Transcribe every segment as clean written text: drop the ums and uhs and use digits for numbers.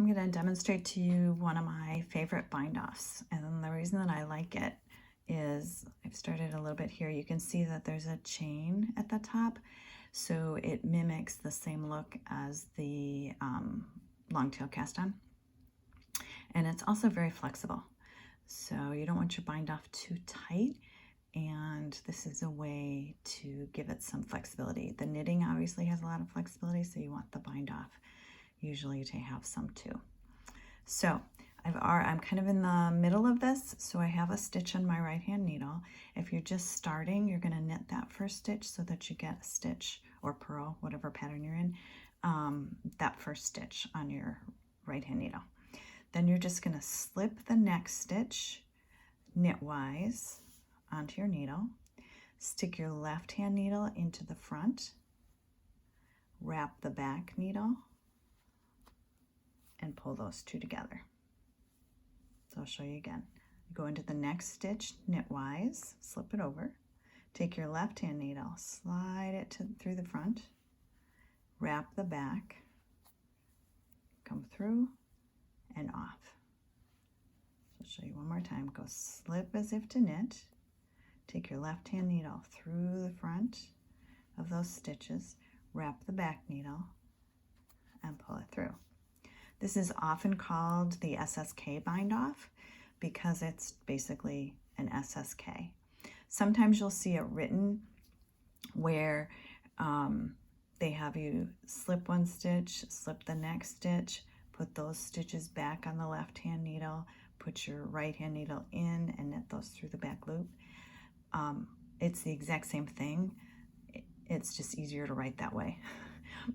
I'm going to demonstrate to you one of my favorite bind offs, and the reason that I like it is I've started a little bit here. You can see that there's a chain at the top, so it mimics the same look as the long tail cast on, and it's also very flexible, so you don't want your bind off too tight, and this is a way to give it some flexibility. The knitting obviously has a lot of flexibility, so you want the bind off usually to have some too. So I'm kind of in the middle of this, so I have a stitch on my right hand needle. If you're just starting, you're going to knit that first stitch so that you get a stitch or purl, whatever pattern you're in, that first stitch on your right hand needle. Then you're just going to slip the next stitch knitwise onto your needle, stick your left hand needle into the front, wrap the back needle, and pull those two together. So I'll show you again. Go into the next stitch knitwise, slip it over, take your left hand needle, slide it through the front, wrap the back, come through and off. So I'll show you one more time. Go slip as if to knit, take your left hand needle through the front of those stitches, wrap the back needle, and pull it through. This is often called the SSK Bind Off because it's basically an SSK. Sometimes you'll see it written where they have you slip one stitch, slip the next stitch, put those stitches back on the left hand needle, put your right hand needle in and knit those through the back loop. It's the exact same thing. It's just easier to write that way.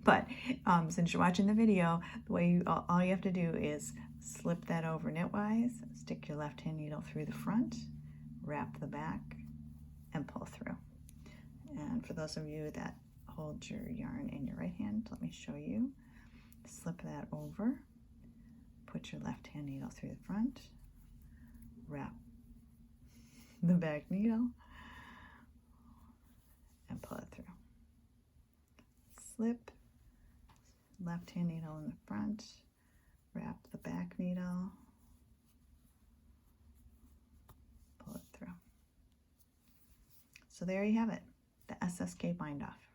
But since you're watching the video, the way all you have to do is slip that over knitwise, stick your left hand needle through the front, wrap the back, and pull through. And for those of you that hold your yarn in your right hand, let me show you. Slip that over, put your left hand needle through the front, wrap the back needle, and pull it through. Slip, left hand needle in the front, wrap the back needle, pull it through. So there you have it, the SSK Bind Off.